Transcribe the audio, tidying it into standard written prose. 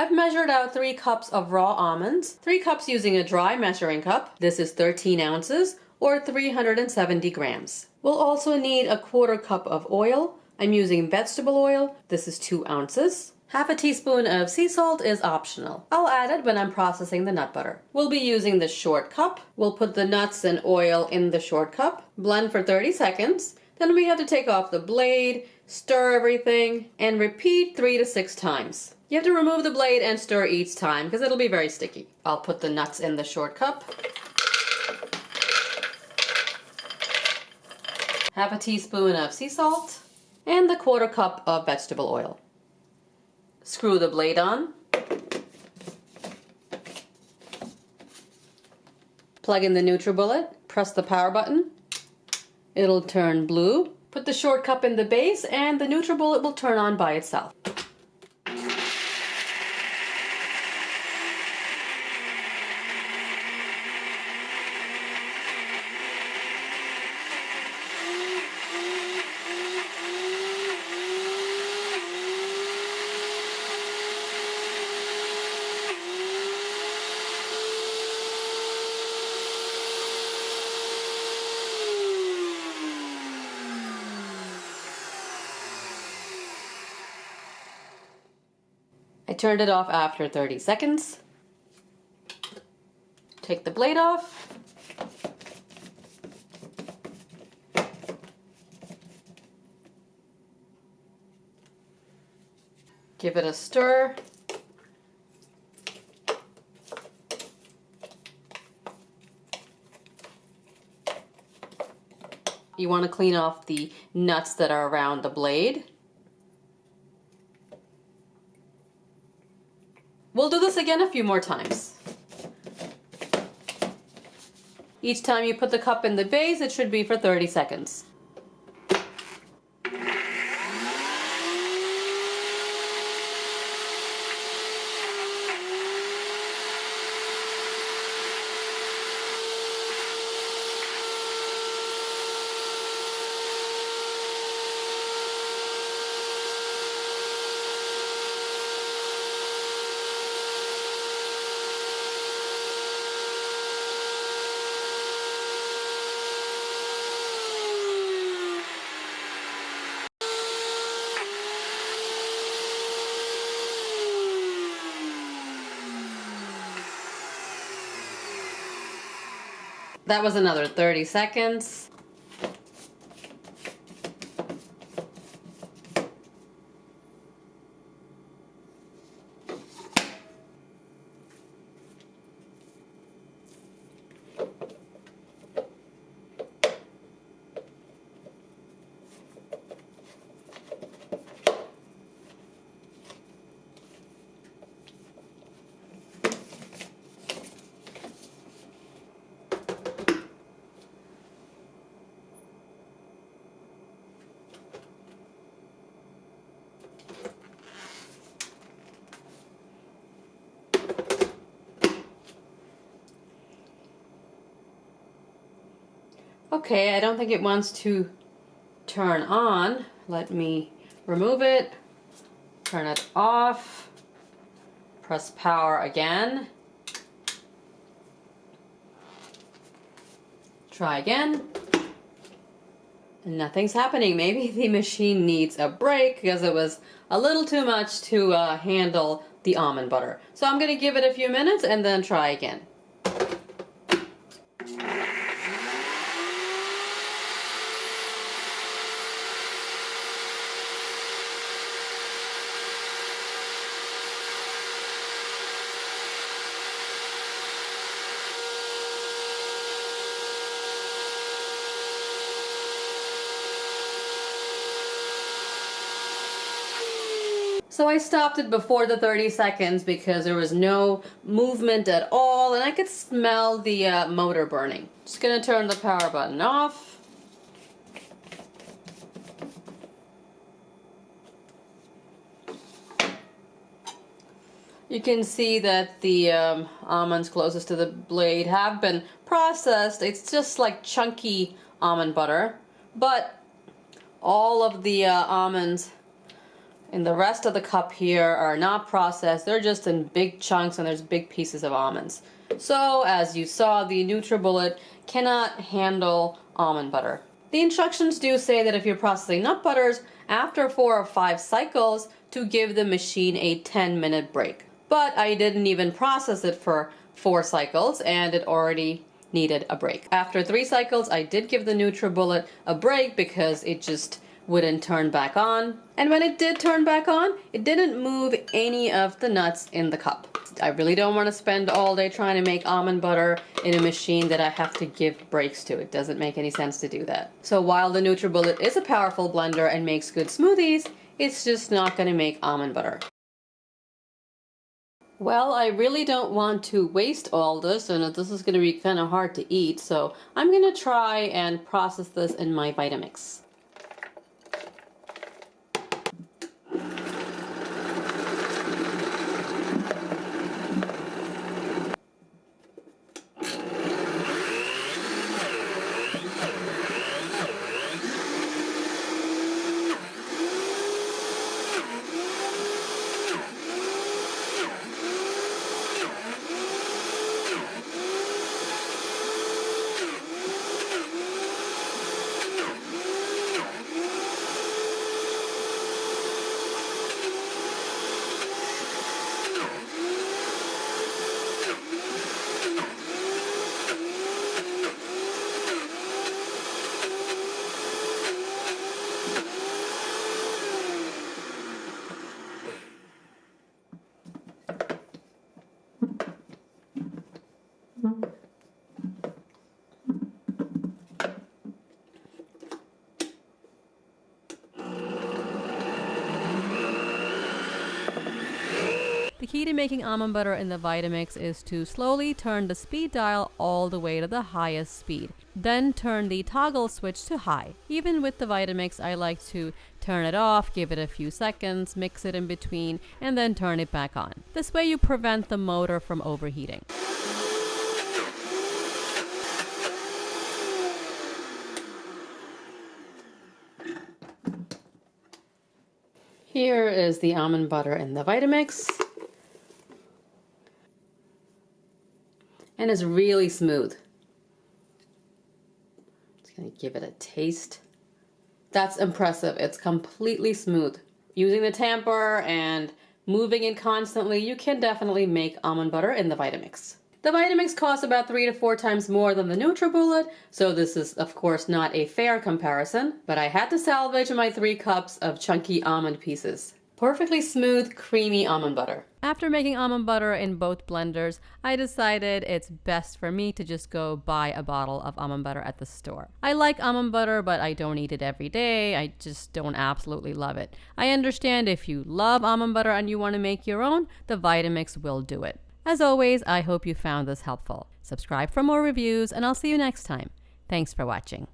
I've measured out 3 cups of raw almonds, 3 cups using a dry measuring cup. This is 13 ounces or 370 grams. We'll also need a 1/4 cup of oil. I'm using vegetable oil. This is 2 ounces. Half a teaspoon of sea salt is optional. I'll add it when I'm processing the nut butter. We'll be using the short cup. We'll put the nuts and oil in the short cup, blend for 30 seconds. Then we have to take off the blade, stir everything, and repeat 3 to 6 times. You have to remove the blade and stir each time because it'll be very sticky. I'll put the nuts in the short cup. Half a teaspoon of sea salt and the 1/4 cup of vegetable oil. Screw the blade on. Plug in the NutriBullet, press the power button. It'll turn blue. Put the short cup in the base and the NutriBullet will turn on by itself. I turned it off after 30 seconds. Take the blade off. Give it a stir. You want to clean off the nuts that are around the blade. We'll do this again a few more times. Each time you put the cup in the base, it should be for 30 seconds. That was another 30 seconds. Okay, I don't think it wants to turn on. Let me remove it, turn it off, press power again. Try again. And nothing's happening. Maybe the machine needs a break because it was a little too much to handle the almond butter. So I'm going to give it a few minutes and then try again. So I stopped it before the 30 seconds because there was no movement at all and I could smell the motor burning. Just gonna turn the power button off. You can see that the almonds closest to the blade have been processed. It's just like chunky almond butter, but all of the almonds And the rest of the cup here are not processed. They're just in big chunks and there's big pieces of almonds. So as you saw, the NutriBullet cannot handle almond butter. The instructions do say that if you're processing nut butters, after 4 or 5 cycles, to give the machine a 10-minute break. But I didn't even process it for 4 cycles and it already needed a break. After 3 cycles, I did give the NutriBullet a break because it just wouldn't turn back on. And when it did turn back on, it didn't move any of the nuts in the cup. I really don't want to spend all day trying to make almond butter in a machine that I have to give breaks to. It doesn't make any sense to do that. So while the NutriBullet is a powerful blender and makes good smoothies, it's just not going to make almond butter. Well, I really don't want to waste all this, and this is going to be kind of hard to eat, so I'm going to try and process this in my Vitamix. The key to making almond butter in the Vitamix is to slowly turn the speed dial all the way to the highest speed. Then turn the toggle switch to high. Even with the Vitamix, I like to turn it off, give it a few seconds, mix it in between, and then turn it back on. This way you prevent the motor from overheating. Here is the almond butter in the Vitamix. And it's really smooth. Just gonna give it a taste. That's impressive. It's completely smooth. Using the tamper and moving it constantly, you can definitely make almond butter in the Vitamix. The Vitamix costs about 3 to 4 times more than the NutriBullet, so this is of course not a fair comparison, but I had to salvage my 3 cups of chunky almond pieces. Perfectly smooth, creamy almond butter. After making almond butter in both blenders, I decided it's best for me to just go buy a bottle of almond butter at the store. I like almond butter, but I don't eat it every day. I just don't absolutely love it. I understand if you love almond butter and you want to make your own, the Vitamix will do it. As always, I hope you found this helpful. Subscribe for more reviews, and I'll see you next time. Thanks for watching.